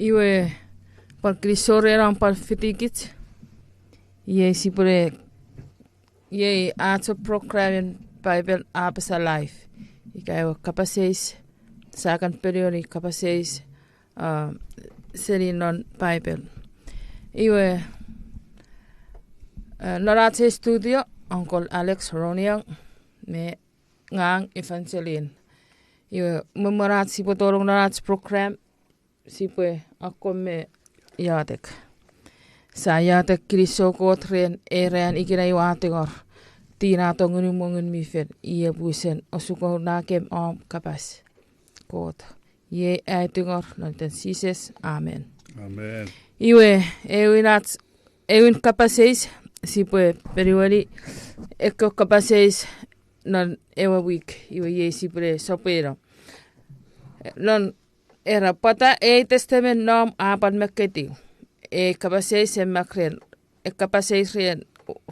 iwe par krisore ram par fitikit ye sipure ye ato program Paipel Apasa life ikayo kapaseis sakan periodi kapaseis seri non Paipel iwe narate studio Uncle Alex Roniang me ngang Evangelyn iwe memorat sipo tolong narat program sipo ako me yatek sa yatek kriso ko tren erean ikina iwatingor tina tongun mongun mifer iya busen osuko nakem om kapas kot ye aitingor nanten sises amen Amen. iwe ewin kapaseis sipo periwali eko kapaseis non ewa week iwe ye sipre sopero non era pata testament nom apan Maketiw kapaseis makren kapaseis rien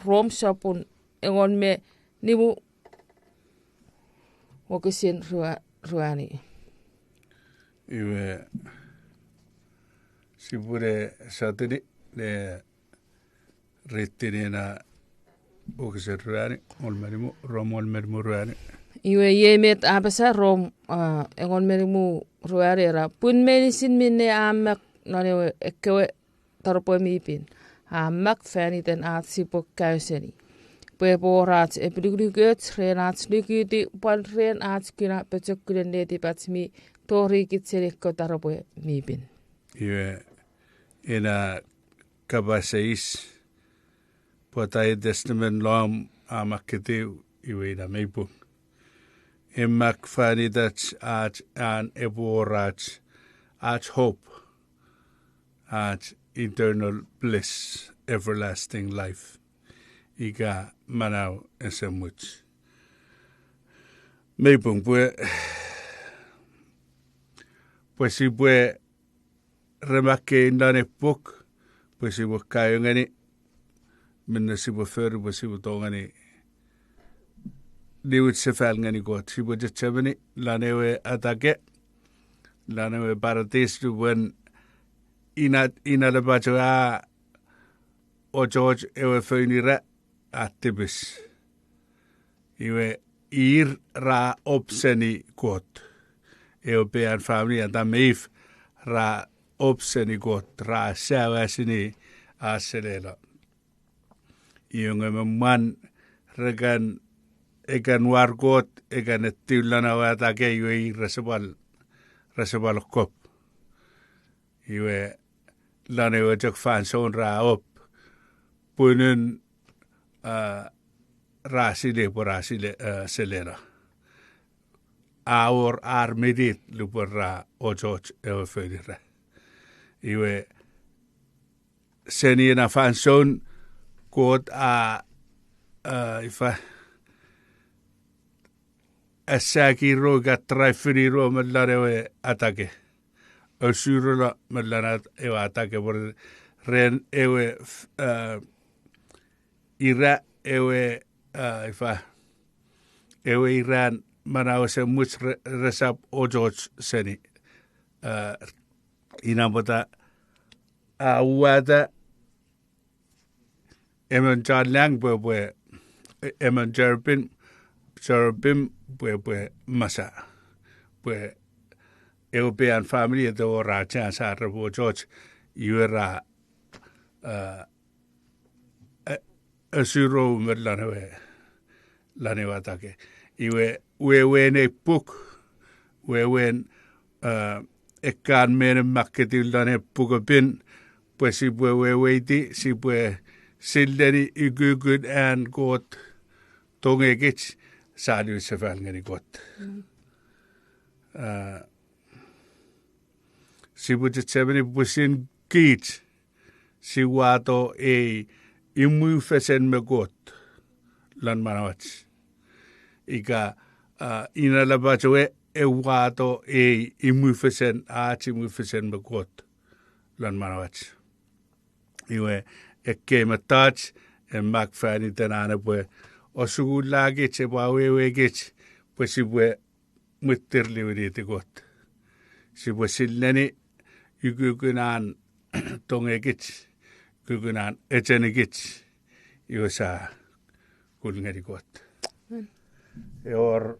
rom sopun engon me nibu wokesin ruani Iwe sipure satiri le retinena wokesin ruani olmerimu rom olmerimu ruani iwe yemet Apasa rom engon merimu ruari ra pun menisin minne amak none ekwe tarpo mipin amak faniten at sipo kauseni Peporat epidugluget renat lugiti pan ren at kina pechokulen leti patsmi tori kitserikko tarpo mipin Iwe ina kapaseis Pwata testament lom Maketiw iwe ina meipung Emak fanidat at an eborat at hope at eternal bliss everlasting life Iga manaw esemuch meipung pues si pue remake indane puk pues si kayo ngani minna si fer pues si tongani diwit sefal ngani got si jetchabani lanewe atake lanewe paratis tu wen ina le bacho o George ewe feunira atibis iwe ir ra opseni got ewe pean family anda meif ra opseni got ra sawasini aselela iwe man regan egan wargot egan etulana watake iwe resebal kop iwe lane wajak fanson ra op punun rasile por rasile selera our armedit lupora ojoch eufedira iwe seni na fanson god ifa asaki roga trafiri malarewe atake osurula malanat ewa atake por ren ewe ira ewe ifa ewe iran manaw se much resap ojoj seni inabota awada eman janlang bwe eman jerbim bwe masa bwe European family do ra chansa rebo George yuera asuro lanewe atake iwe wene puk wen ekan men Maketiw lane pukapin pues si weiti si sildeni igugud and got tongekich sadu sefal ngani got si butchebeni pusin kit si wato imu fesen me got lan manawach ika inalabachoe wato imu fesen me got lan manawach iwe matach mak fani tenana pue osugulage che wawewegech pues si pue muterli urite got si pue silneni Yukukunaan tongekits. Kukunaan etsenekits. Iwasa kulngerikot. Or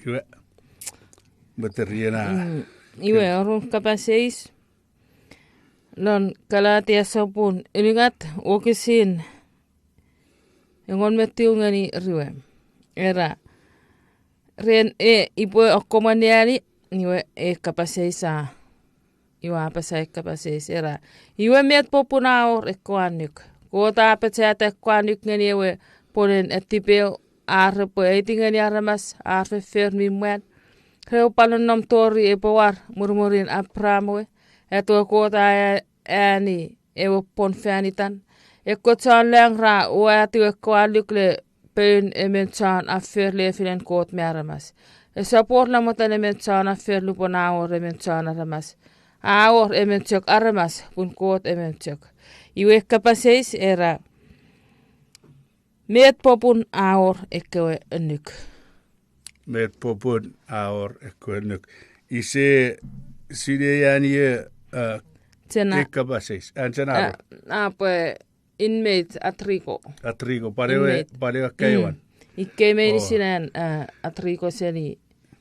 iwe bateriana. Iwe orun kapaseis. Lon kalatia sopun ilingat wokisin. Engon Maketiw ngani riwe. Era ren ipo okomaniani niwe kapaseisa. Iwa Apasa kapaseis era. Iwe miet popunaor ekoanuk. Kota apetseata ekoanuk ngani ewe ponen etipeo arrepo eitingani aramas arfe fermi muat. Reu palon nom tori epowar murmurin apramoe. Eto kota ääni ewe pon fäänitan. Ekko tsan lang ra uati ekoanuk le peun emen tsan affer lefinen koot määrämas. Esa porla motan emen tsan affer luponaor emen tsan aramas. Aor emen tjök aramas pun koot emen tjök. Iwe kapaseis era meet popun aor ekkewe nyk. Meet popun aor ekkewe nyk. Ise sidejani kapaseis. Ansenaro. Ape inmate atrigo. Atrigo parewa keiwan. Ikke meini sinän atrigo seni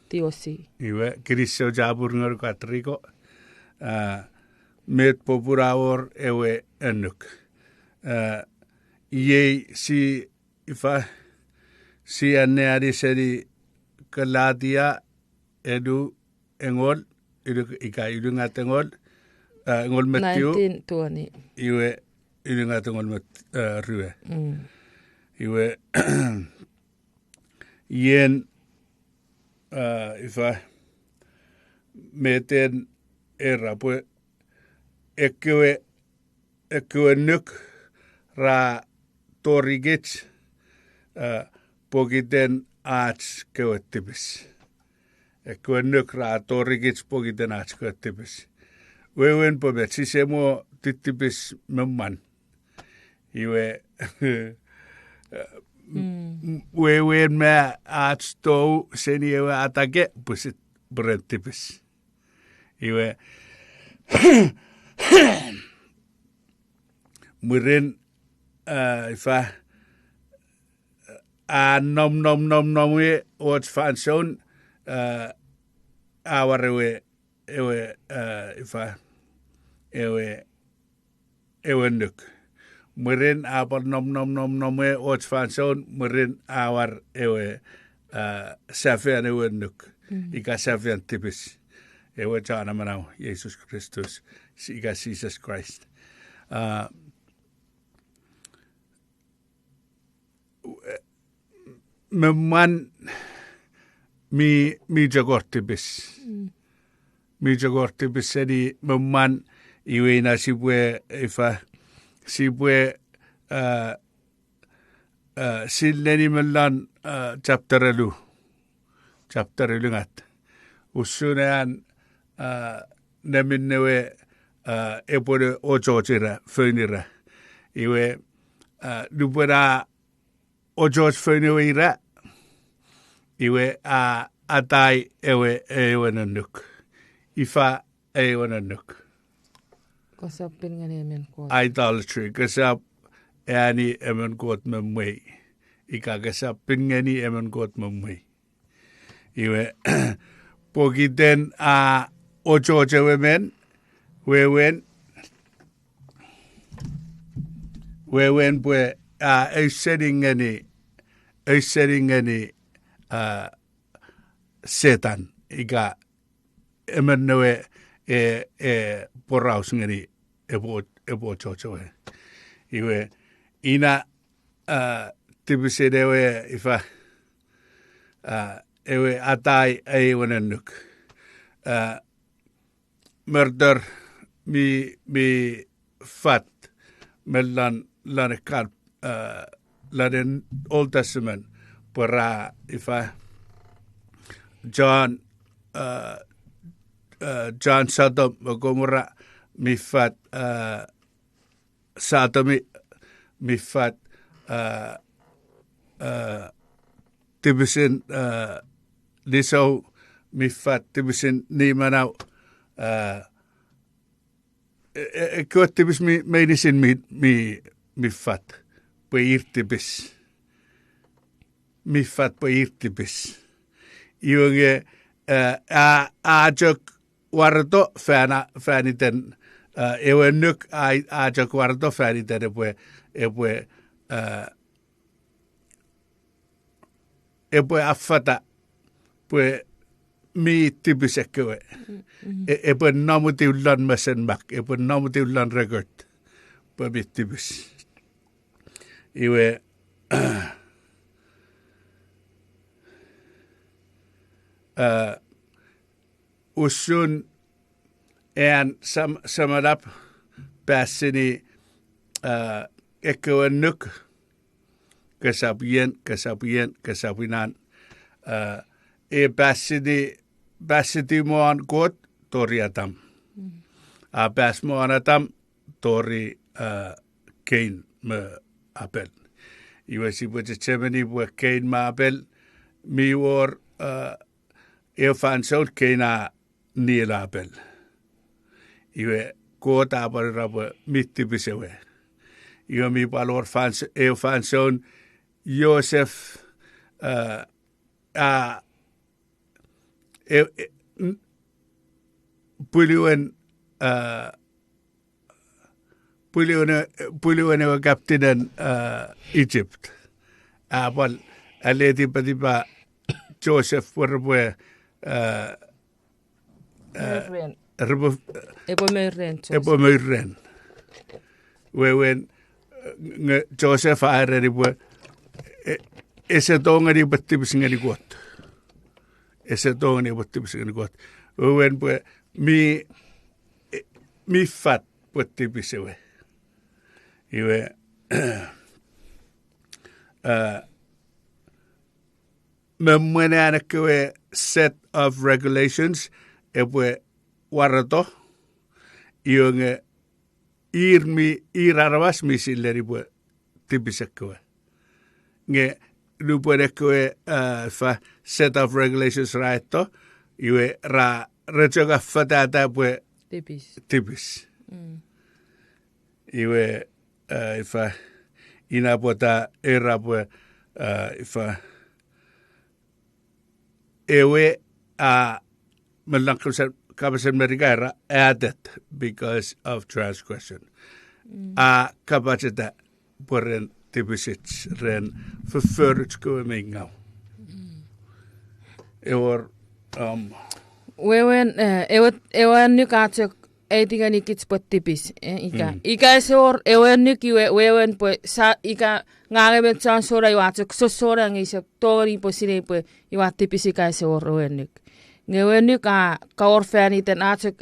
tiosi. Iwe kirisseo jaburngar ko atrigo. Meet popur aor ewe nyk. Iei si anneari seri kalatia edu engol ika ilungat engol Maketiw 1920 iwe ilungat engol rywe iwe yen meten era pues ekkewe nyk ra torigets pogiten aats kewettipis. Ekkewe nyk ra torigets pogiten aats kewettipis. Wewen pobet sisemo tittipis memman. Iwe wewen me aats tou seni ewe atake pusit brentipis. Iwe murin nom we wat fan zo'n aware ewe nyk. Murin apal nom we wat fan zo'n murin awar ewe safian ewe nyk. Ika safian tipis. Ewe tjana manau Jesus Christus. Ika Jesus Christ. Memman mi jagortibis. Mi jagortibis sedi memman iwena sibwe silleni mellan chapter elu ngat. Usunean neminnewe epode ojojira fönira. Iwe dupera ojoj fönira ira. Iwe atai ewe nanuk. Ifa ewe nanuk. Kasapin nga namin ko. Idolatry. Kasap ani emen kot memway. Ika kasapin nga ni emen kot memway. Iwe pogiten ojojewe men. Wewen pwe setting any setan ika emennewe poraus ngani ebo chochowe iwe ina tibisedewe ifa ewe atai ewenenuk murder mi fat mellan lanekat laden Old Testament para ifa John Sodom Gomorrah mi fat Sodomi mi fat tibisin liso mi fat tibisin ni manau Kottibis meinisin mi fat. På irtibis. Mi fat på irtibis. Iunge ajok warto fäniten ewennyk ajok warto fäniten epue affata pue mi tibisekkewe. Epue namutiullan mäsenmak, epue namutiullan record. Pue mi tibis. Iwe usun en samadap pääsini ekkewennyk kesapinan pääsiti muan kot toriatam pääs muanatam tori kein me apel iwesi buat cemeni buat kein ma apel mi war Evangelyn keina niila apel iwe kota apel rabo mittipisewe iwe mi palor Evangelyn Josef puliwen wa kaptenen Egypt apal aleti patipa Joseph warwe Ebo myrren wewen Joseph aereri bwe ese tongani battibisingani got ese tongani battibisingani got wewen bwe mi fat battibisewe iwe memwene anakewe set of regulations ebwe warato ionge irarwas misilleri bwe tibisekewe nge lupuenekewe fa set of regulations raetto iwe rejoga fatata bwe tibis iwe ifa inapota era bwe ifa ewe melankosen kabasen merigara added because of transgression. Kabacheta poren tibisits ren förförutskue mingau. Eor ewen nykatsök ei tigani kits pottipis ika sor ewen nykiwe wewen po sa ika ngaremet san sora iwatsök sosora ngisep tori posine po iwattipis ika sor ewen nyk ngewen nyk ka orfani ten atsök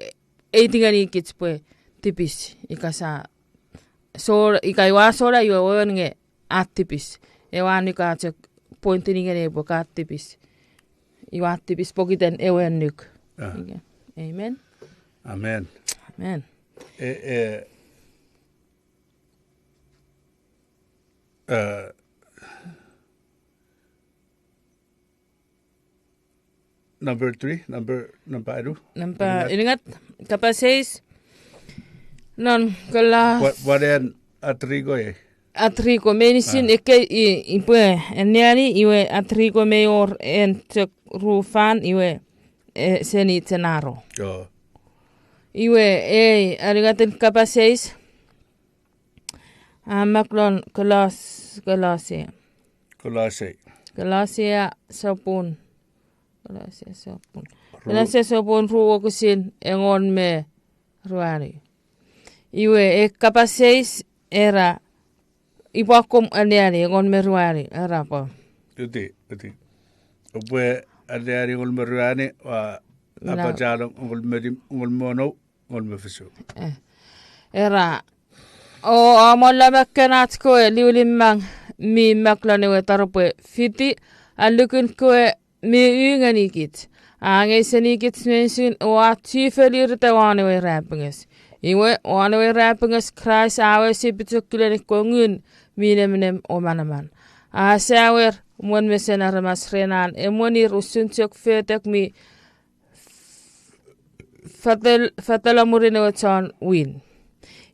ei tigani kits po tipis ika sa sor ika iwa sora iwe wewen nge attipis ewan nyk atsök pointini ngene po ka attipis iwattipis pokiten ewen nyk. Amen. Amen. Amen. Number 3, number ingat kapal 6 non kelas what atrigo atrigo menisin eke ipe eniani iwe atrigo mayor en rufan iwe seni tenaro iwe arigaten kapal 6 maklon Galatia sapun Galatia sapun ruo kusin engon me ruari iwe kapal 6 era ipakom aniari engon me ruari era pa uti obwe aniari engon me ruari wa apa jalong ngol mono ngol me fisu era o amolla makkenat ko liulimmang mi maklane we tarpe fiti alukun ko mi yngani kit angeiseni kit mensin wa tifelirte wane we rapinges iwe wane we rapinges krais awe sipitukule kongun minemnem o manaman asawer mon mesena ramas renan emonir usunchok fetek mi fatala murin o chan win.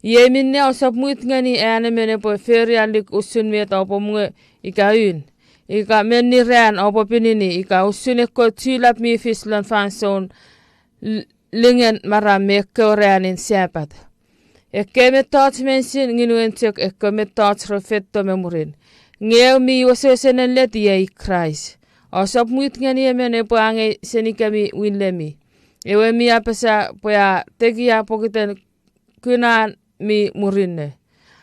Ye minne o sap muit ngani ane mene po feri alik usun met opo munge ika yun. Ika menni rean opo pinini ika usun eko tulap mi fislan fanson lingen maram eko reanin siapat. Eke me taats mensin nginuentek eke me taats rofetto me murin. Ngeu mi wasesenen leti ye Christ. O sap muit ngani mene po ange senikami winlemi. Ewe mi apasa po ya teki ya pokiten kunaan mi murinne.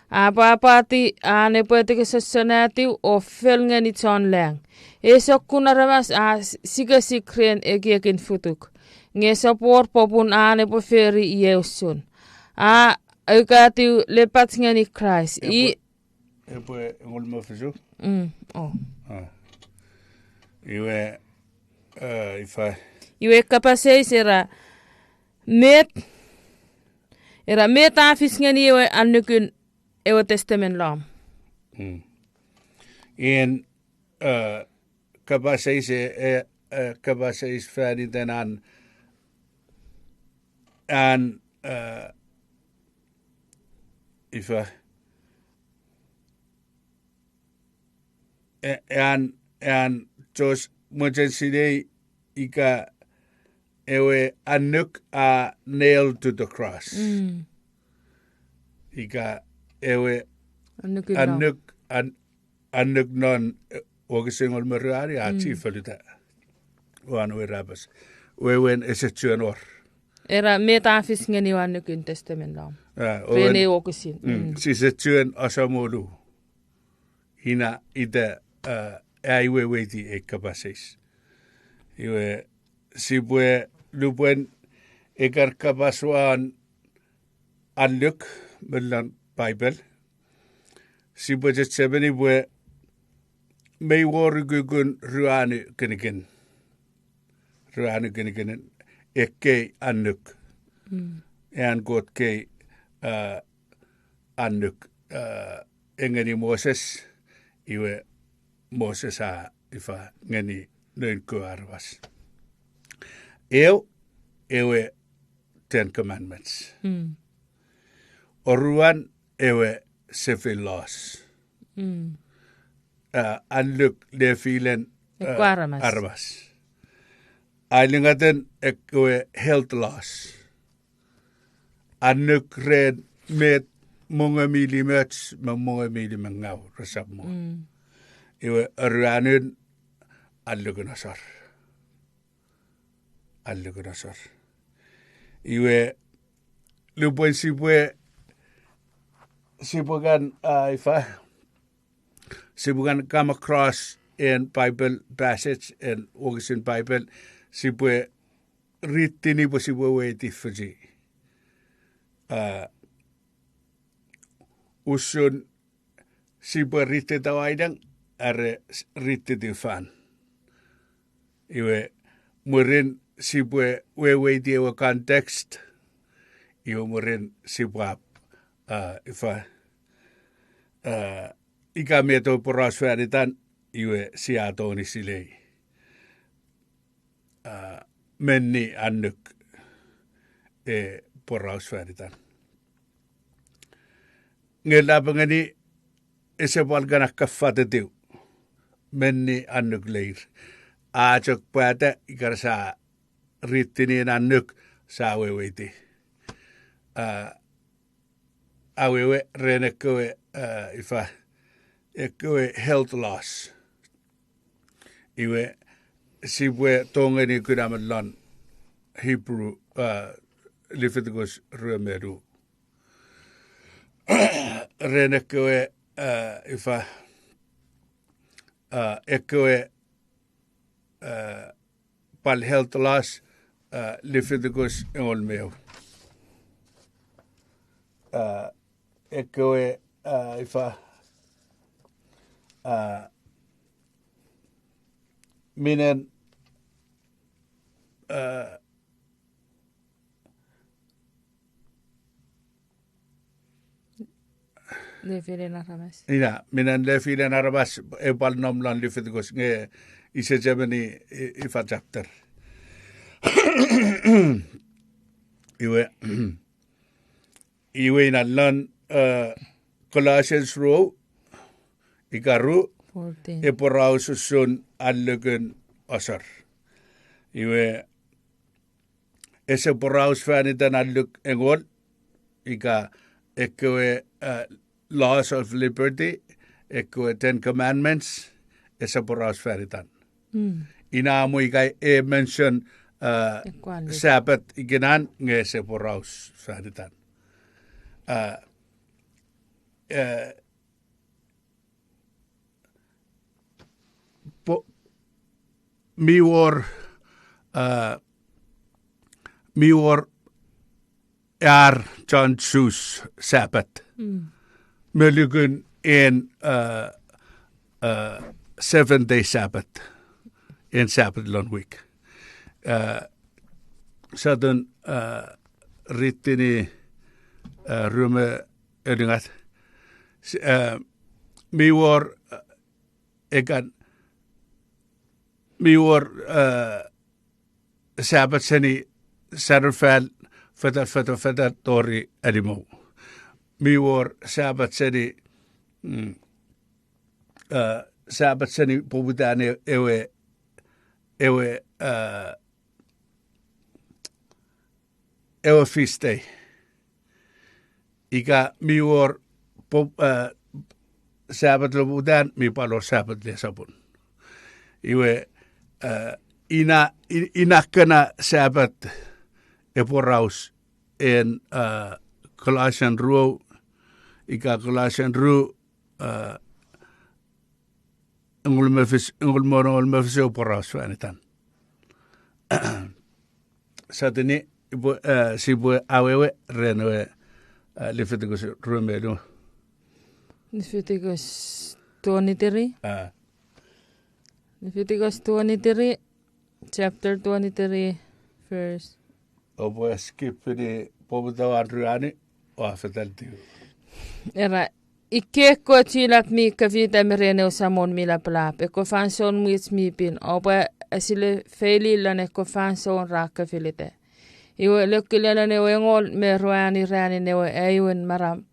Apapati ane po teki sasonati o fel ngani ton lang. E sokkuna ramas siga sikrien ekin futuk. Nge sapor popun ane po feri ieusun. Eukati lepat ngani Christ. Epo ngolma fisu. Oh. Iwe ifa. Iwe kapasei era met afis ngani ewe annukun ewe testament lam. En kapasei färdig den an ifa and jos mujen ika ewe annuk nailed to the cross. Ika ewe annuk non ogisingol merari chiefalita. Wan we rabas. We wen esetjuanor. Era metafis ngani annukun testament lam. Pene ogisin. Sisetjuan asamolu. Hina ida aiwe weiti ekapasis. Iwe sibwe lupuen ekar kapaswan alluk mellan Paipel. Sibwe jetsebeni bwe mei worugugun ruani kenigen. Ruani kenigen ekki annuk. En got kei annuk engeni Moses iwe Moses ifa ngeni noin kuarvas. Ewe 10 Commandments. Oruan ewe civil laws. Anluk de filen arvas. Ailingaten ewe health laws. Anluk red met monga mili merch monga mili mangau resapmo. Iwe oruanun allukunasar. Iwe lupuen sipukan ifa sipukan come across in Bible passage and Augustine Bible sipue ritini po sipue weti fuji. Usun sipue ritte tawaidang are ritte fan. Iwe murin sipue wewe diewa context. Iwe murin sipwap ifa ika mieto porasfääritan iwe siatoni silei. Menni annuk porasfääritan. Ngelapangani isepalgana kaffatetiu. Menni annuk leir. Aajok Pwata ikarsa rittiniin annuk saaweweiti. Awewe renekkoe ifa ekkoe health loss. Iwe sibwe tongeni kudamallan Hebrew Leviticus rumeru. Renekkoe ifa ekkoe pal health loss Leviticus engolmeu. Ekkoe ifa minen Lefilen arabas. Ina minen lefilen arabas epal nomlan Leviticus nge isejemeni ifa chapter. iwe na lan Colossians row ikaru 14. e porau susun allugun osar. Iwe ese porau sfanitan alluk engol ika ekwe laws of liberty ekwe 10 commandments ese porau sfanitan. Inamu ika e mention Sabbath ikinan ngese porau sfanitan. Mi war John Sus Sabbath. Melugun en 7-day Sabbath. En Sabbath long week. Sadan rittini rume ödingat. Mi war egan mi war Sabbath seni sarfal fata tori animo. Mi war Sabbath seni Sabbath seni pobudane ewe feast day. Ika mi war Sabbath lobudan mi palo Sabbath le sabun. Iwe ina kana Sabbath e poraus en Colossian ru ika Colossian ru ngul mefis o poraus fanitan. Satini sibu awewe renwe Leviticus rumelu. Leviticus 23. Leviticus 23, chapter 23, verse. Opo skip ni pobutaw andruani o afetaltiu. Era ikke ko tilap mi kavita merene usamon mila plap. Eko fanson muits mi pin. Opo asile feili lane ko fanson raka filite. Iwe lekile ne wengol me roani rani ne ayun maram.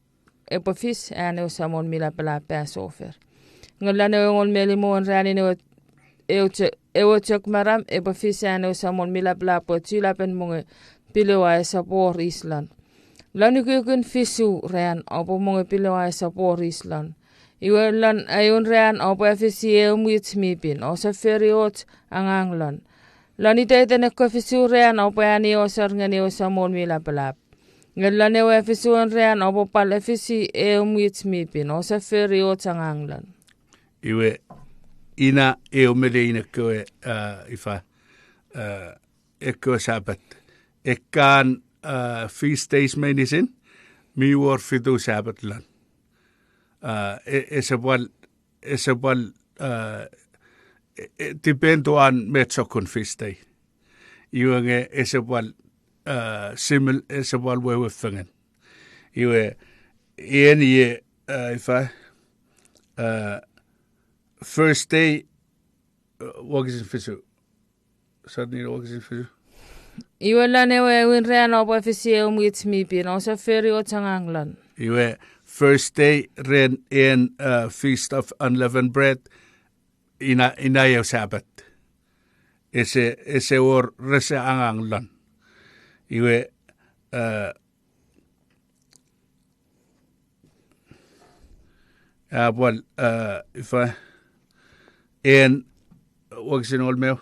Epo fis ane usamon mila plap Passover. Ngolane wengol melimon rani ne ewo chok maram epo fis ane usamon mila plap o tilapen munge pilewa sa por Island. Lani kukun fisu rean opo munge pilewa sa por Island. Iwe lan ayun rean opo fisi muits mi pin. O sa feriot ang anglan. Lani tayo na ko fisu rean opo ani osar ngani usamon mila plap. Ngalan ewe fisu rean opo pala fisi muits mi pin. O sa feriot ang anglan. Iwe ina mele ina koe ifa Sabbath. Ekan feast days menisin mi war fidu Sabbath lan. Esabal dependo an metsokun feast day. Iwe esabal simil esabal wewe fangen. Iwe iye ifa first day wakis fisu. Suddenly wakis fisu. Iwe lan ewe win rean opo fisi muits mi pin. O sa feriot ang anglan. Iwe first day ren in feast of unleavened bread inayaw Sabbath. Ese or resa ang anglan. Iwe well ifa en waksin olmeo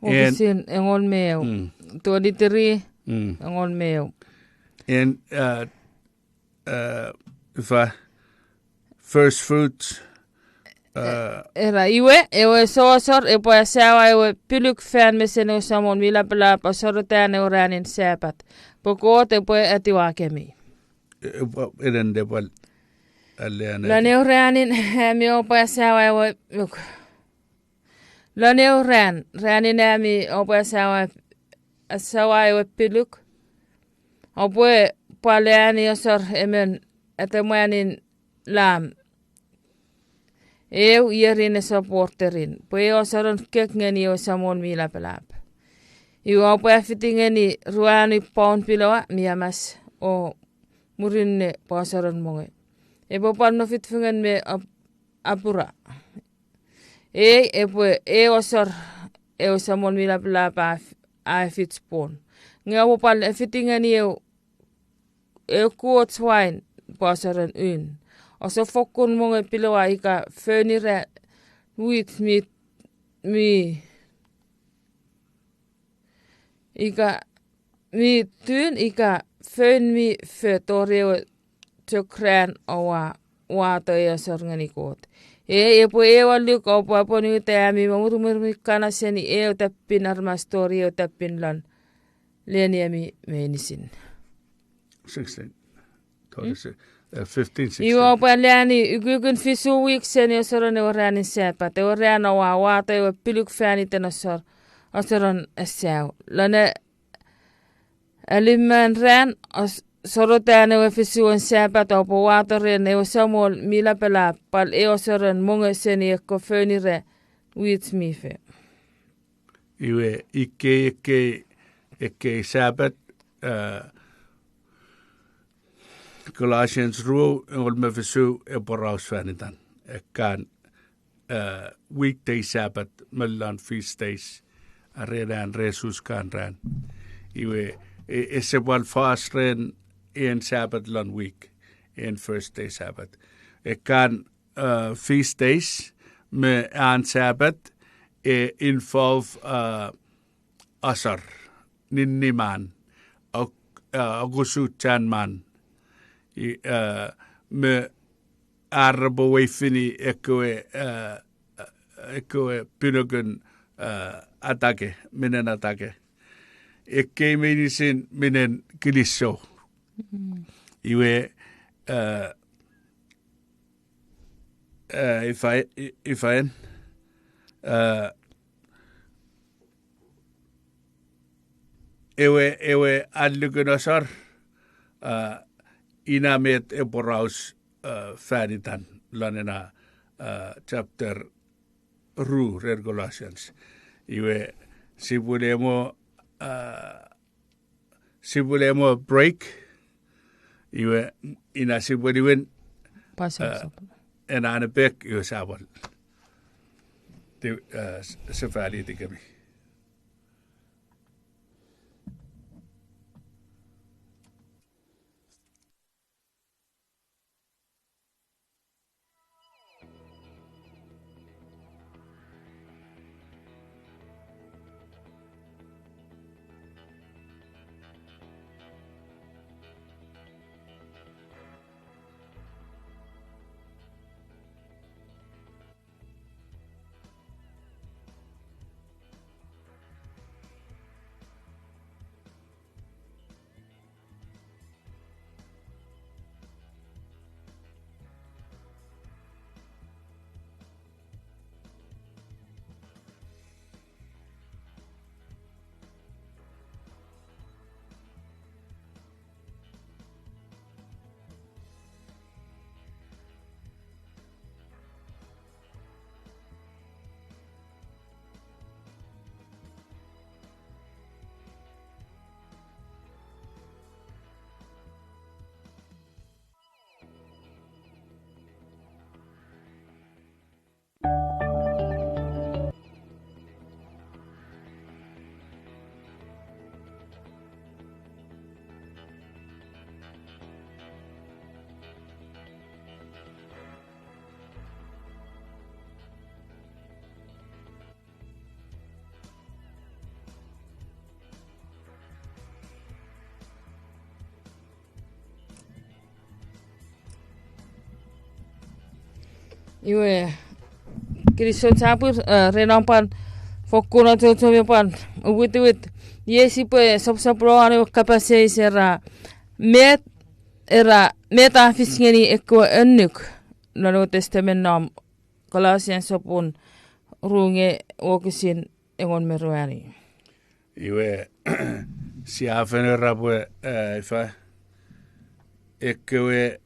Waksin engol meo. 23 engol meo. En ifa first fruits Era ewe sosor epo asawa ewe piluk fan mesene usamon mila pala pasorotan oranin Sabbath. Pokot epo atiwakemi. eden de bal alleana. Lane oranin mi opo asawa ewe Lane ranin ami opo asawa ewe piluk. Opo paleani osor emen atemuanin lam. Yerin supporterin. Pue osaron kek ngani osamon mila pelap. Iwa po fitingeni ruani paun pilawa miamas o murinne pasaran monge. Ebo panno fitfingen me apura. Epo osor osamon mila pila pa fitspon. Ngawo pal fitingeni kuot wine pasaran un. Oso fokun monge pilawa ika fönire with mi ika mi tyn ika fön mi fötoreo tökrän owa wato ja sorngani koot. Epo walli kaupa poni täämi mamurumurmi kanaseni tappin armastori tappin lan leniami meinisin. 16. 15, 16. Iwa palani ykykyn fisu wikseni osorone oräänin sääpä. Te orään owa wato ja piluk fääniten osoron säu. Lane älimmän rään sorotään ja fisuun sääpä taupo waatorien ja samoin millä pelää pal osoron mongeseni ja fönire wiitsmife. Iwe ikke sääpät Colossians rule olemme visu eporausfäänitan. Ekkaan weekday Sabbath mellan feast days redan resuskaan rään. Iwe esse wal fast ren en Sabbath lan week en first day Sabbath. Ekkaan feast days me an Sabbath involve asar ninniman agusutjan man. Me arbo weifini ekoe pynogun atake, minen atake. Ekkei menisin minen kilisso. Iwe ifaen ewe allugun asar inamet eporaus fäänitan lanena chapter ru Colossians. Iwe sibulemo break. Iwe ina sibuliwen en ane bek iwe sabal. Se fääli tikemi. Iwe Kristo capur renampan fokkuna tutumipan uwit yesi pe sop ane kapase sera meta fiskeni ekko ennuk Nuevo Testamentam Colossians sopun runge okisin engon meruani. Iwe siafen rapue ifa ekkoe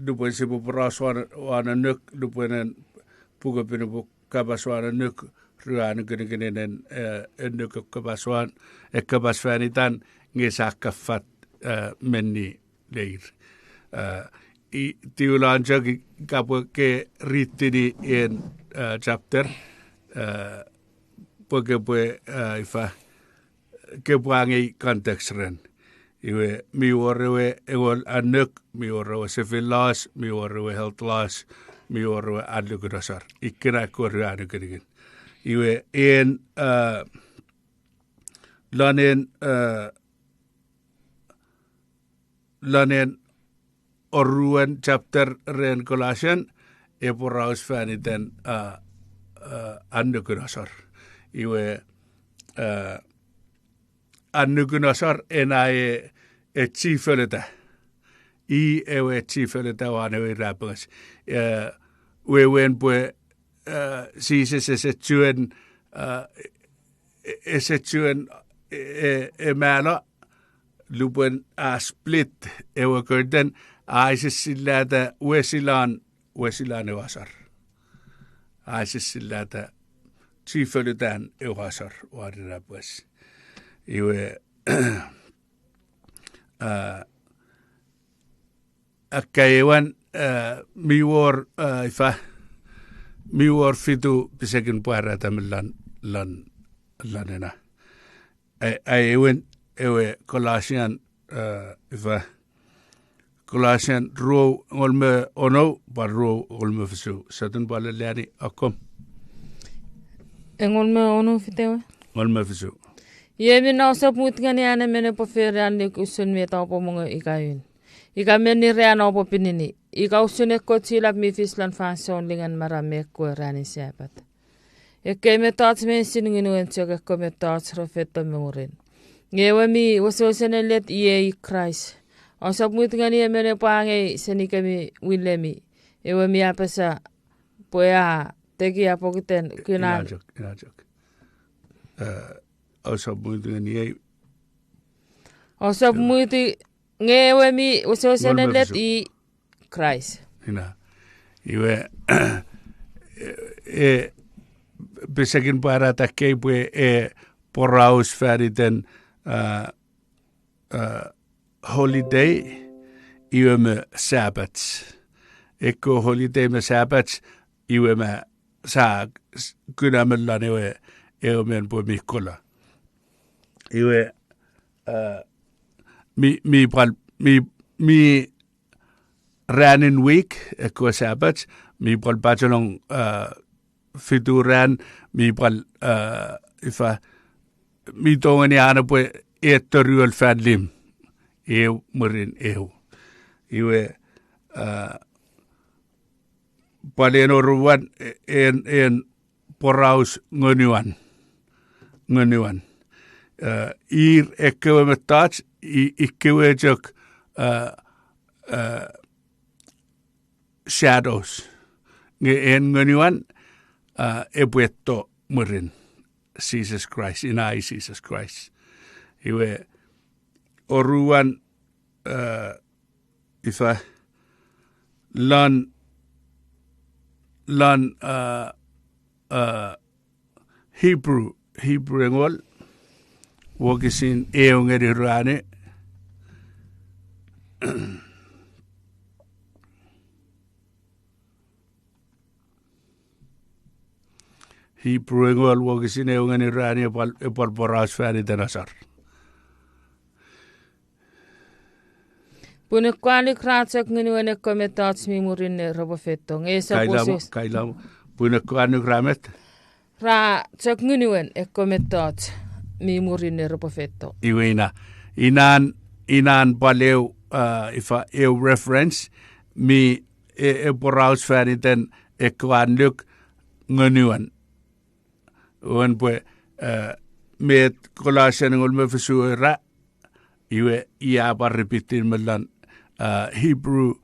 dupen sipu praswan wana nuk dupenen pukapinu kapaswana nuk ryäänny kyninen ennykkökköpasvaan ekkapasvaanitan ngesaakaffat menni leir. I tiulaan joki kapuke riittini en chapter pokepue ifa kepuangi kontekstren. Iwe miuorewe egol annök, miuorewe civil laws, miuorewe health laws, miuorewe adlukudasar. Ikkena korryääny kyninen. Iwe en lanen orruan chapter ren Colossian eporaus fäniten annukynasar. Iwe annukynasar enää chiefölitä. I ewe chiefölitä vaan ewe räpäs. Wewen pue siis esetsyön emäälä lupen split ewe körden aises sillä että Wesilaan evasar. Aises sillä että chiefölitään evasar vaan räpäs. Iwe akkaewan miwor miwor fitu pisekin puhara tämän lanena. Ewe Colossian Colossian ro olme ono par ro olme fisu satun paljon läni akom. Engolme ono fitewe. Olme fisu. Yemin osa putgani ane mene po ferian ni kusun meta po mga ikayun. Ika meni reana po pinini. Ika usun ekotsilap mi fislan fanson lingan marame ko rani siapat. Ikke me taats me siningin tsok ekko me taats rofetto memorin. Ngewe mi wasosene let iye Christ. Osa putgani mene pange senikami willemi. Ewe mi apasa poya teki apokiten kynan. Inajok. Osa putgani ei. Osa putgani ngewe mi wasosene let i Christ. Ina. Iwe pisekin para takkei pue poraus färiten holiday iwe me sabbats. Ekko holiday me sabbats iwe me saa kynämellään iwe men pue mikkola. Iwe mi ränin week ekko sabbats mi pal bachelong fituran mi pal ifa mi tongani ana pue ettoryöl fadlim murin ehu iwe paljon oruan en poraus ngonyuan ir ekkewe me taats ikkewe jok shadows en ngonyuan epuetto murin Jesus Christ, inai Jesus Christ. Iwe oruan ifa lan Hebrew engol wokisin eongeri ruane Hebrew engol wokisin eongeri ruane epal poras fani tenasar. Pune kwani kratsak ngini wene kometaats mi murin robofetto. Kailamu. Pune kwani kramet? Kratsak ngini wene kometaats mi murin robofetto. Iwina. Inan paleu ifa reference mi poraus fani ten ekwanluk nginiwan. Uan pue met Colossian ngol me fisuera iwe ia par repeatin melan Hebrew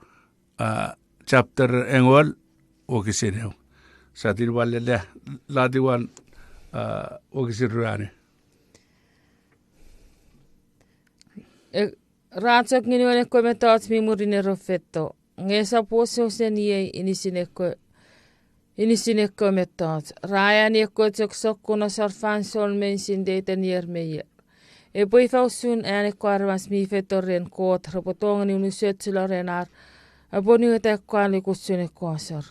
chapter engol okisineu. Satin walele ladiwan okisiruane. Raatsak ngini wene kometaats mi murin robofetto. Ngesa poso sen iye inisinekko Inisinekko mettaat. Raajaniekko tjoksokkuna sarfansol mensin deitä niermeijer. E poi fausun äänekko arvas miifetorren koot rapotongani unusyötsilorenar. Aboni etäkkoani kutsunekko asar.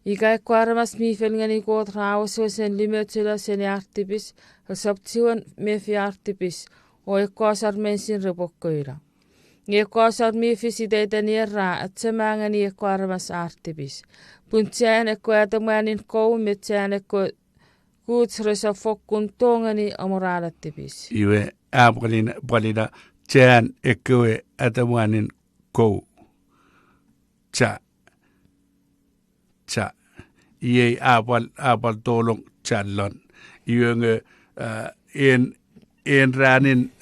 Ikäikko arvas miifelngani koot raavosuosen limötsila artipis. Saptsiuan mefi artipis. Oekko asar mensin repokkoira. Niekko asar miifisi deitä nierraa. Atsemängani ekko arvas artipis. Puntsään ekko ätämäänin koumetsään ekko kuutsresa fokkun tongani amoraalattipis. Iwe aabalina tsään ekko ätämäänin kou. Tsa. Iei aabal tolong tjallon. Iwe en räänin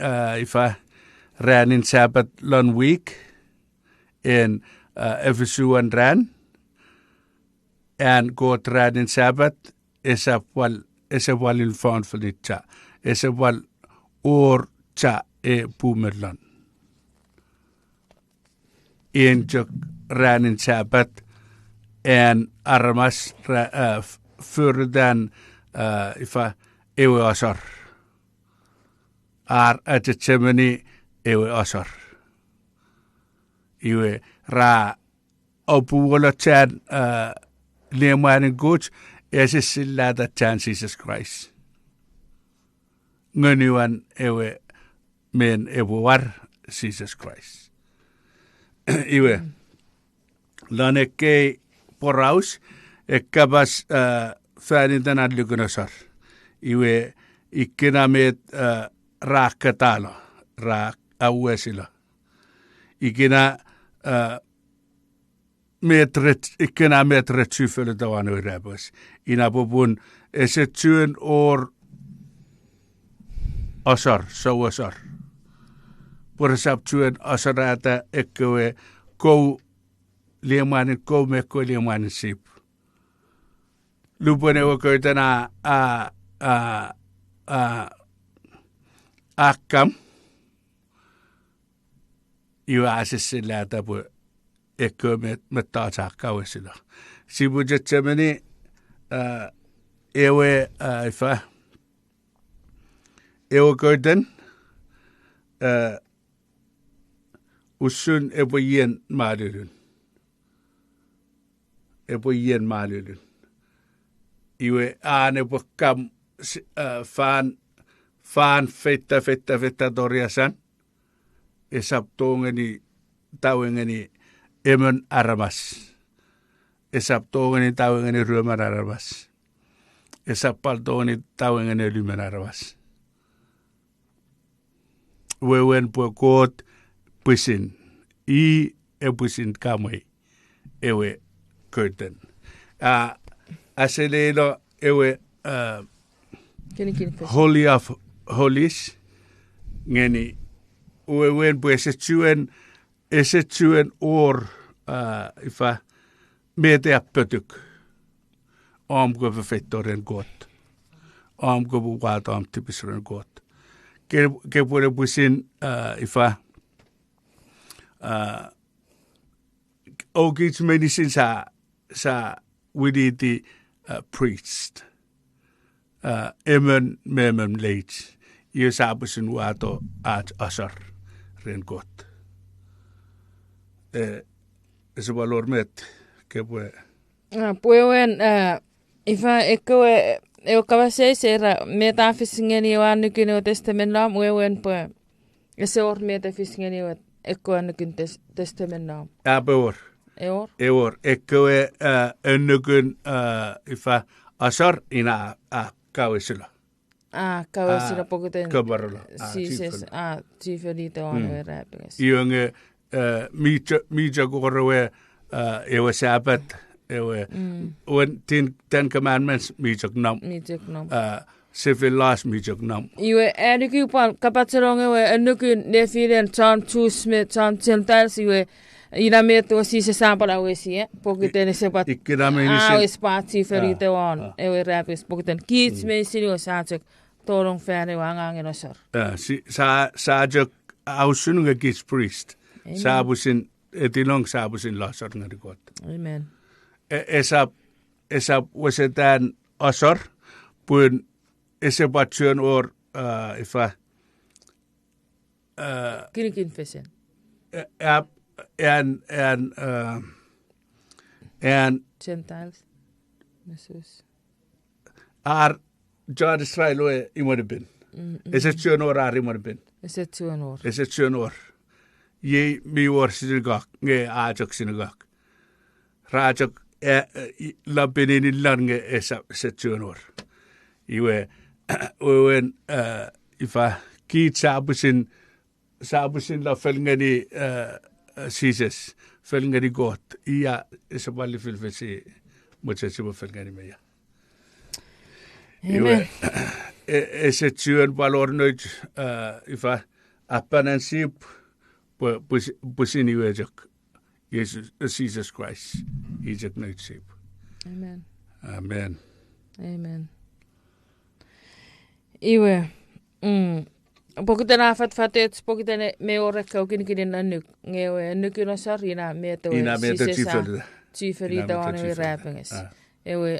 räänin sabat lon week. En efesuan rään. En god räänin sabat. Esapwalin fanfalitsa. Esapwal or tsa pumerlon. En jok räänin sabat. En armas fyrdan ewe asar. Atetsemeni ewe asar. Iwe opuola tjan liemainen guts esisillä tjan Jesus Christ. Ngönywan ewe men ewe war Jesus Christ. Iwe lanekei poraus ekabas fäänin tänään lykunasar. Iwe ikkena meet raakatalo, auesila. Ikkena ikkena metret syfölle tavan yräpäs. Ina pupun esetsyön or asar, sauasar. Puresapsyön asarata ekköve kou liemainen koumekko liemainen siip. Lupone wakoitana akkam. Iwa asessilla tapu ekko me taatsaakkausilla. Sibujetsemeni ewe ewe koiten ussun epojen maalylyn. Epojen maalylyn. Iwe aane pokkam fan fetta torjasan. Esap tongeni tauengeni emön armas. Esap tongeni tauengeni ryömän armas. Esap paltongeni tauengeni lymän armas. Wewen puokoot pisin. Episin kamui. Ewe köten. Aseleilo ewe Holy of Holies. Ngeni uwen po esetsyön or ifa mete appötyk aamko fettoren gott aamko buat amtipisren gott ke puole pusin ifa okits medicine sa widiti priest emmen memem leit je sabusin wato at asar ren gott. Ese valor met que puede. Pueden ifa ekkoe eukavasseisera metafisingeni wa nykyinen testamentaa pueden pue. Ese or metafisingeni wa ekkoe nykyinen testamentaa. Abor. Eor ekkoe nykyinen ifa asar ina kauisilla. Kauisilla pokuten. Kabaralla. Siis tiifeliito on rääpäkäs. Ionge miitja korwe ewe sabat ewe when ten commandments miitjak nam. Civil laws miitjak nam. Iwe nykypal kapatselong ewe nykyn nefilen chan chusme chan gentiles iwe ina meto siis saapala wesi pokuten sepat. Awes paat tiifeliito on ewe rääpäkäs pokuten kiits meisin jo saatjak tolong fääne wangangen osar. Saajak ausununga kiits priest. Saabusin etilong saabusin lasar ngarikot. Amen. Esap esa wasetan asar pun ese patchen or ifa Kinikin fesen. and Gentiles. Jesus. Ar John Israel imodibin. Ese tjön or ar imodibin. Ese 2 år. Ese tjön or. Ye mi war sinagak nge ajak sinagak. Rajak labinin ilan nge ese tjön or. Iwe wen ifa kit sabusin la felngani Jesus felngani got. Ia ese bali filfesi muchachibo felngani meya. Amen. Ese tjön valor nöjd ifa apanansip pusin iwejak Jesus Christ ijak nöjd sip. Amen. Amen. Amen. Iwe. Pokitana fatfatet pokitana me oreka ukinikin nanuk ngewe nukino sarina me to chiferita wane rappinges. Ewe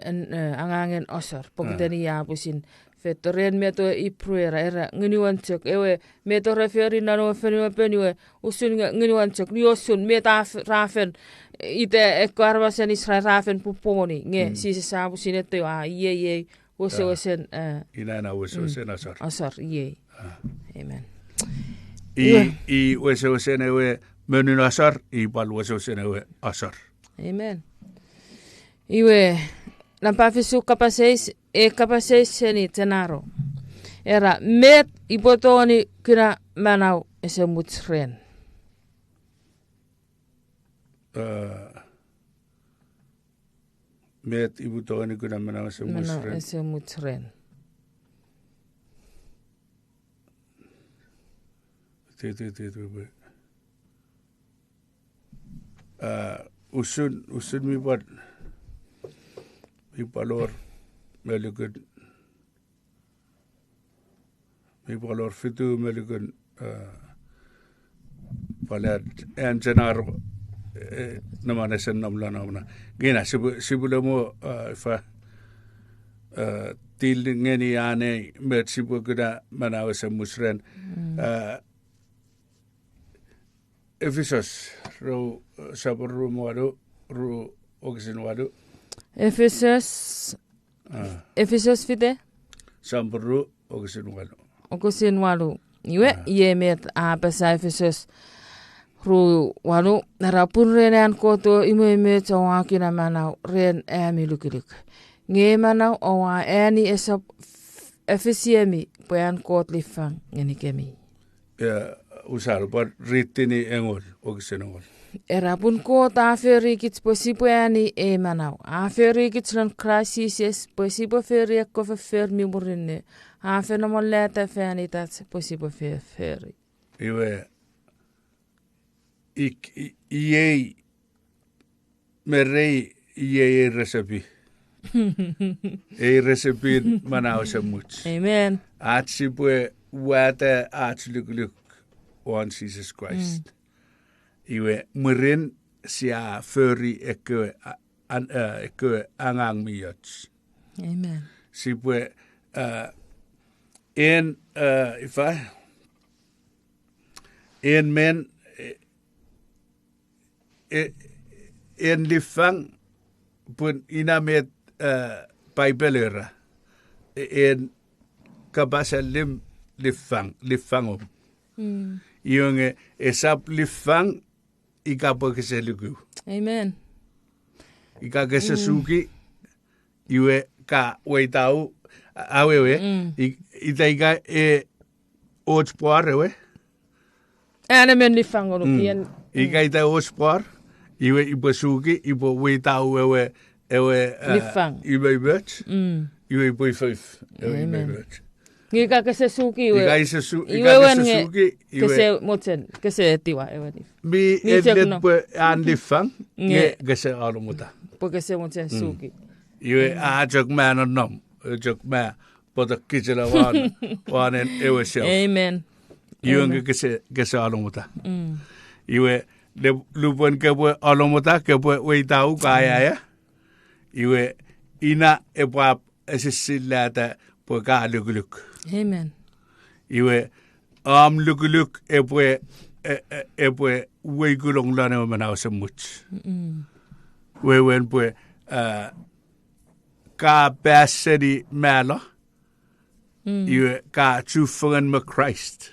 angangen osar pokitani yabusin fetoren me to iprera era nginiwanchok ewe me to referi nano fenio peniwe usun nginiwanchok ni osun me ta rafen ite ekarvasen Israel rafen puponi nge sisa sabusin eto ye Wosen inana wosen asar. Asar, ye. Amen. I wosen ewe menun asar, I bal wosen ewe asar. Amen. Iwe lampafisu kapaseis seni tenaro. Era met ipotoni kina manau ese mutsren. Met ibutoni kuna mana ese mutsren. Usun mi balor melikun mi balor fitu melikun palat enjenaro namana sen namla namna gina sibulamo fa til ngeni ane met sibu kuda manawa sa musren Ephesus ro sabru moado ro oxen wado Ephesus fide sabru oxen wado iwe ye met Apasa Ephesus ru wanu narapun renan koto ime tawa kina manau ren milukiluk nge manau owa ani esap efisiemi poyan kot lifang ngeni kemi usal but ritini engol ogsenol erapun kota aferi kits posipo ani manau aferi kits ran crisis posipo feri ko fermi murinne afenomoleta fani tat posipo feri iwe iei merei iei recipe recipe manau samuch amen atsipwe wata atsluk on Jesus Christ iwe murin sia furry ekwe angang miyot amen sipwe in men en lifang pun inamet Paipel era en kabasa lifangom yung esap lifang ikapagkasalugu amen ikakasasuki iwe ka waitau awewe itaiga otspar men lifangolo yen ikaita otspar iwe ibasuki ibo waitau ewe lifang iwe bet iwe boy five amen Ika kasasuki iwe iwe wenge kase moten kase tiwa ewe mi edlet po andifang nge kase alumuta po kase moten suki iwe ajak man nom ajak ma pada kijela wan ewe self amen iwe nge kase alumuta iwe le lupon ke po alumuta ke po weitau kaya ya iwe ina e pap esisillata po ka lukuluk. Amen. Iwe lukuluk e pwe wegulong lana o manao sa much. Wewen pwe ka basedi malo. Iwe ka chufungan ma Christ.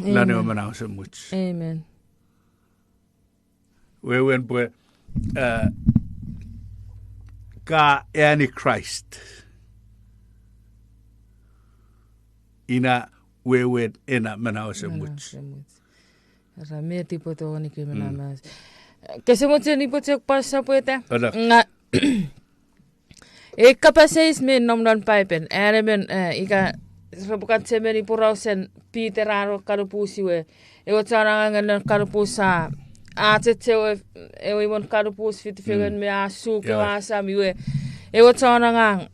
Lana o manao sa much. Amen. Wewen pwe ka ani Christ. Ina wewen ena manao sa much. Rame tipo to ni ke mas. Kasi mo ni po check pasa Pwata. Nga e kapaseis men nomdan Paipel. Eremen ika bukan semeni purausen Peter aro karupusiwe. E otara ngan karupusa a tete e won karupus fit figen me a su ke asa miwe. E otara ngan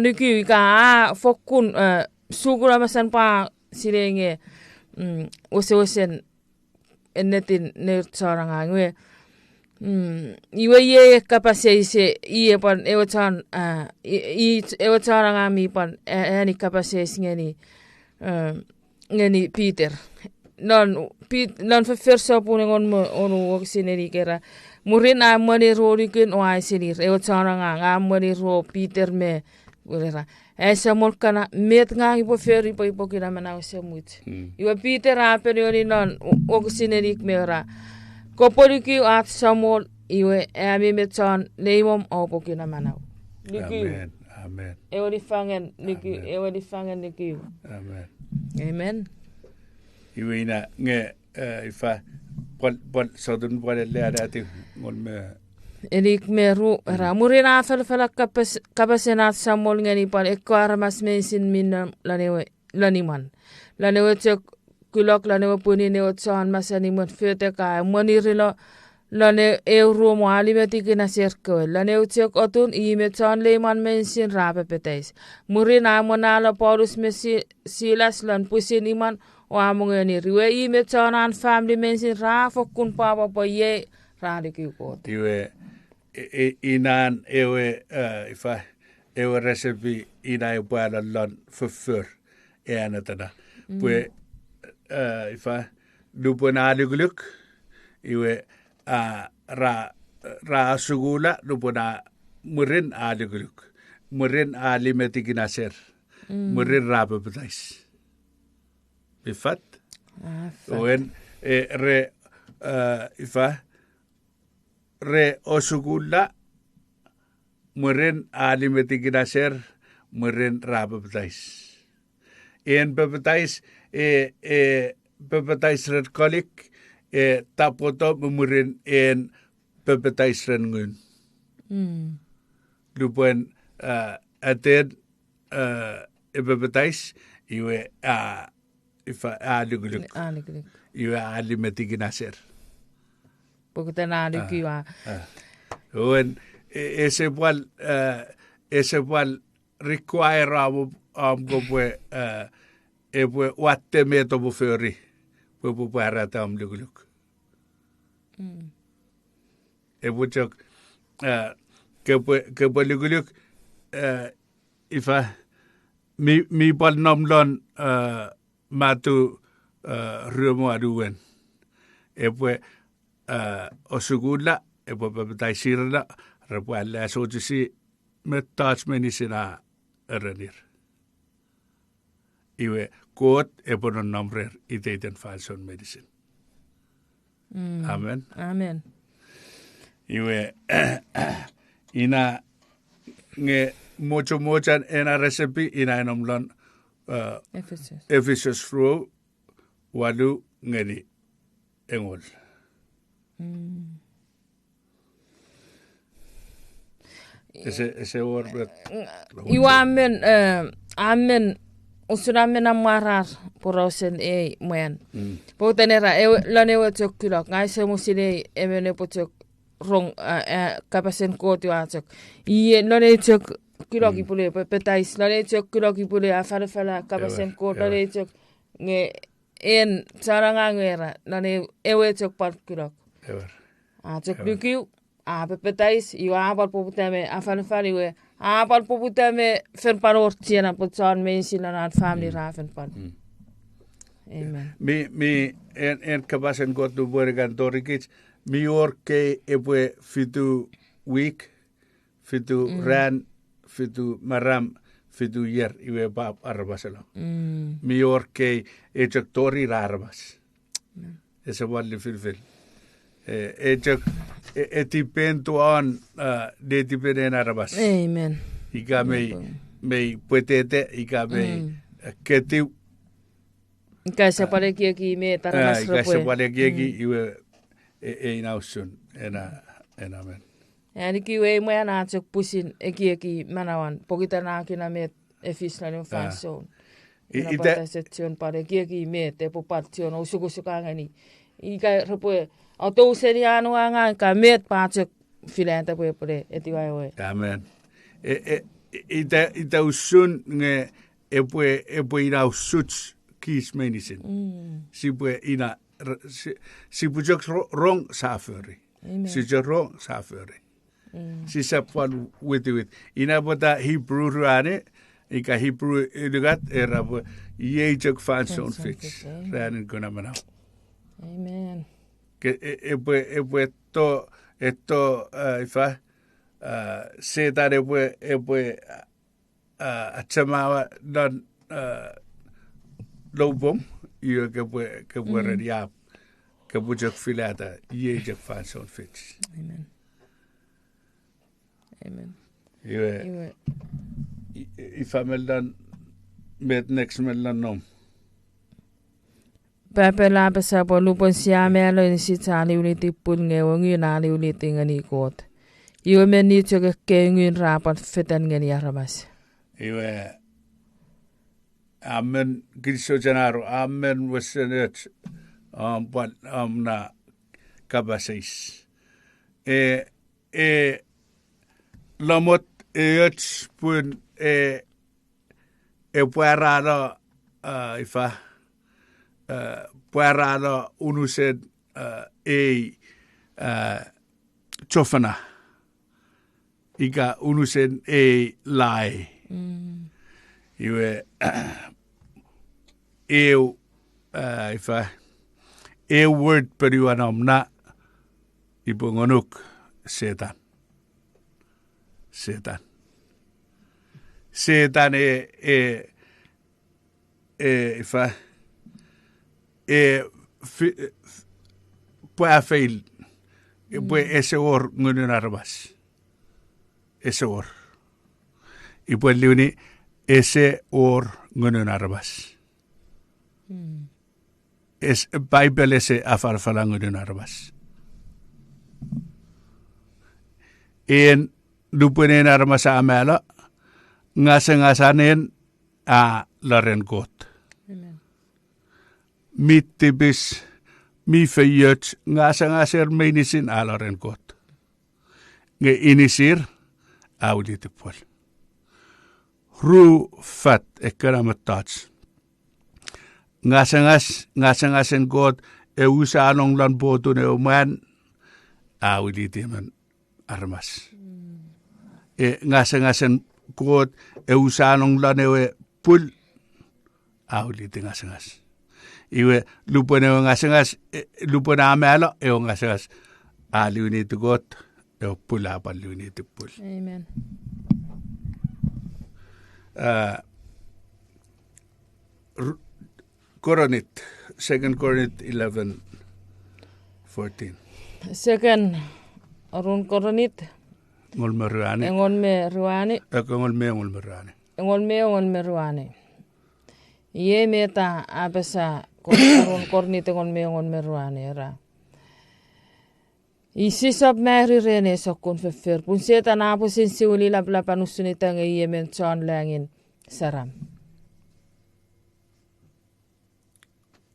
niki ka fokun sugura masan pa sirenge ose enetin ne tsaranga ngwe iwe ye kapasese iye pan ewotan ewotara mi pan ani kapasese ngeni Peter non verso puningon mo onu sineri kera murin a mani rorikin o ai sinir ewotara nga mani ro Peter me urera esa molkana met nga ipo feri ipo kira mana semut iwa Peter a periodi non o sinerik mera koporiki at samol iwe ami meton neimom opo kina mana Amen. Amen. Ewadi fangen niki Amen. Amen. Iwe ina nge ifa pon sodun pon le ada ti ngol me Erik meru ramurina fala kapasenat samol ngani pan ekwar mas mensin min laniman lanewe tek kulok lanewe puni ne otsan masani mon fete ka monirilo lane euro mo alimeti kina serko lane tek otun imetan leman mensin rape petais murina monala Paulus mesi silas lan pusin iman o amongeni riwe imetan an family mensin rafo kun papa po ye radiki ko iwe inan ewe ifa ewe recipe ina e bala lon for anatana pwe ifa lupona lugluk iwe ra sugula lupona murin lugluk murin alimeti ginaser murin rabe bedais bifat wen re ifa re osugula murin alimeti ginaser murin rabe bedais en bebedais bebedais red kolik tapoto murin en bebedais rengun lupuen ated bebedais iwe ifa aluguluk iwe alimeti ginaser pokutana alukiwa wen ese cual require go pwe watte meto bu feri pwe para tam luguluk chok ke pwe luguluk ifa mi pal nomlon matu rumo aduwen pwe osugula pwe betaisirla repwa la sotisi metats menisina erenir iwe kot eponon nomrer iteiten falson medicine. Amen. Amen. Iwe ina nge mochan ena recipe ina enomlon Ephesus fro walu ngeni engol. Ese word Iwa amen usuramen amarar porosen muen. Potenera lanewe tokilok ngai se musine emene potok rong kapasen koti atok. Ie lane tok kilok ipule petais lane tok kilok ipule afala kapasen koti lane tok nge en saranga ngera lane ewe tok par kilok. Atok bikiu apepetais iu apal poputame afanfari we apal poputame fenparor tiena potson mensina na family rafenpan. Amen. Mi en kabasen got du borgan dorikits mi orke epwe fitu week fitu ran fitu maram fitu yer iwe bab arbaselo. Mi orke ejak tori rarbas. Esa walli filfil. Ejak etipento on de tipenen arbas. Amen. Ika me puetete ika me ketiu. Ika se pare kieki me taranas Ika se repoe. pare kieki iwe inausun en amen. Eli kiwe mo na atsok pusin ekieki manawan pokita na kina me efislan fanson. Ina pata setsion pare kieki me te popation usukusukangani. Ika repoe auto seriano anga ka met patsok filanta poe pore etiwai we. Amen. Ita usun nge epwe inausuts kis menisin. Sipwe ina sipwe jok rong safari. Si jok rong safari. Si sapwan wit. Ina bota Hebrew ruane, ika Hebrew edugat erabo ye jok fanson fix. Ranin kuna manau. Amen. Que epwe to esto ifa setan epwe achamawa dan lobom iyo que puede rediap que puede filata y je fanson fix. Amen. Amen. Iyo ifa meldan met next meldan nom. Paipel Apasa po lupon siya melo ni si tali uliti pun ngewang yun ali uliti nga ni kot. Iwe men ni tsoke kengin rapat fetan nga ni arabas. Iwe amen Cristo janaro amen wesenet na kabasis. Lamot pun puerado ifa puerado unusen chofana ika unusen lai iwe ifa word periwanam na ipungonuk setan ifa puede fail puede ese or ngunun arbas ese or y pues liuni ese or ngunun arbas es Paipel ese afarfala ngunun arbas en lupunen armas amela ngasanen a laren got mittibis mi feyöts ngaser menisin alaren got nge inisir auditipol ru fat ekaramattats ngasen got usanong lan botun uman auditiman armas ngasen got usanong lan pul auditi ngasen iwe lupone ngasengas lupone amelo ngasengas aliuni to got pula paliuni to pul. Amen. Coronit 2 Corinth 11:14. Second arun koronit Ngol meruane. engon me ruane. Ngol meruane. Engol me ruane. Ye meta Apasa arun koronit engon me ruane ra. Isi sab meri rene sokun fefer. Pun setan apu sinsi uli lapanussunita nga iye men tson langin saram.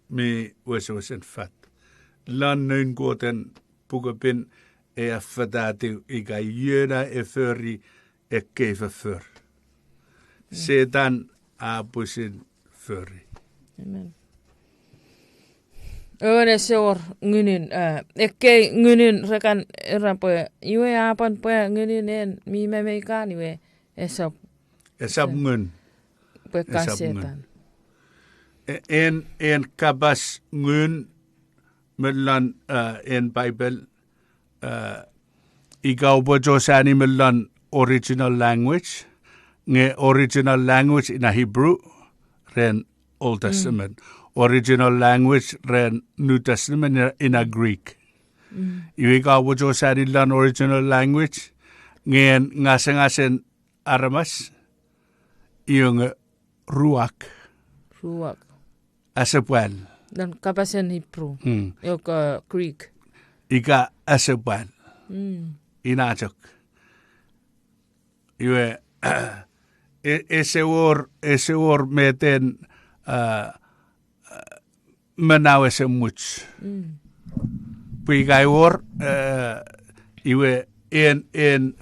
Mi wesen fat. Lan neun goten pukapin fatati ika yöna föri keifa för. Setan apu sin föri. Amen. Öne seor ngunin ekki ngunin rekan erapoe iwe apan poe ngunin en mi memekan iwe esap ngun. poe kasetan. En kabas ngun mellan en Paipel ikaw bojo sani mellan original language nge original language in a Hebrew ren Old Testament. Original language ren New Testament in a Greek. Ikaw bojo sani lan original language ngen ngasen aramas yung ruak asapwal. Dan kapasen Hebrew. Yok Greek. Ika asapwal. Inatok. Iwe ese or meten menawe se much. Pigai or iwe en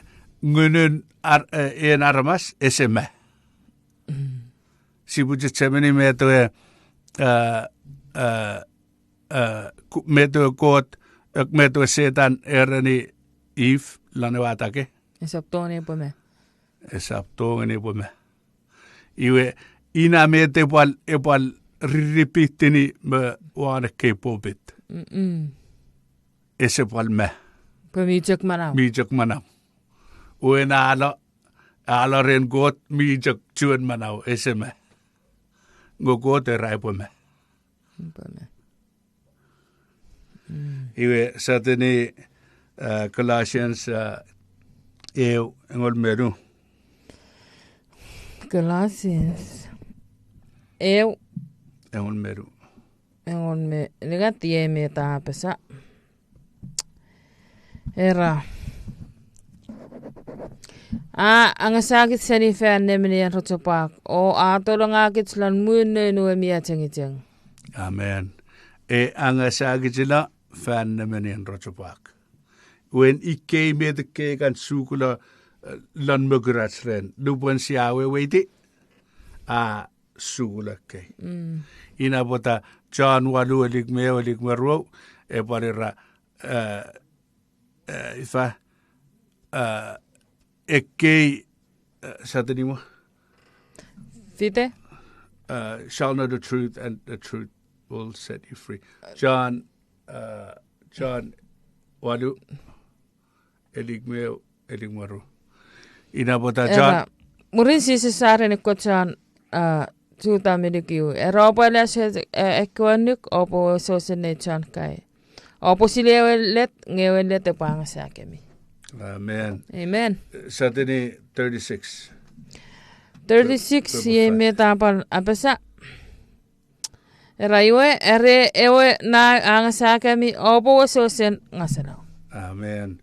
ngunun en aramas ese me. Si buje chemeni meto meto kot meto setan erani Eve lanewatake. Esaptone po me. Esaptone po me. Iwe ina mete epal riripitini me wane kepopit. Ese pal me. Po mijak manam. Mijak manam. Uwe na ala ren got mijak chuan manau ese me. Go got e rai po me. Iwe satini Colossians engol meru. Colossians engol meru. Engol me negati me ta Apasa. Era angasakit sa ni fan namin yan rotopak o ato lang akit lan muna nuwa miya chang. Amen. Angasakit sila fan namin yan rotopak. When ikke med the cake and sukula lan mugrats ren lupan siawe wait sukula ke. Inabota John walu alik mero e parira ifa ekki satani mo Fite? Shall know the truth and the truth will set you free. John walu eligmero. Inabota John. Murin sisasara ni ko John suuta medikiu. Eropa se ekwanuk opo sosene John kai. Opo silewelet ngewelet e pangasakemi. Amen. Amen. Satani 36. 36 ye metapan Apasa. Raiwe ewe na angasakemi opo sosen ngasana. Amen.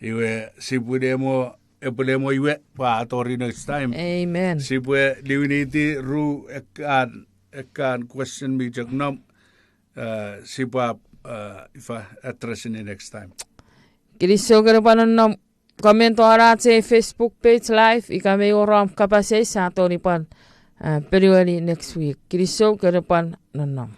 Iwe sipudemo epulemo iwe pa atori next time. Amen. Sipwe liwiniti ru ekan question me jagnam sipwa ifa addressing next time. Kiriso ka pa nung komento ara sa Facebook page live ikame oram kapasay sa ato ni pan periwali next week. Kiriso ka pa nung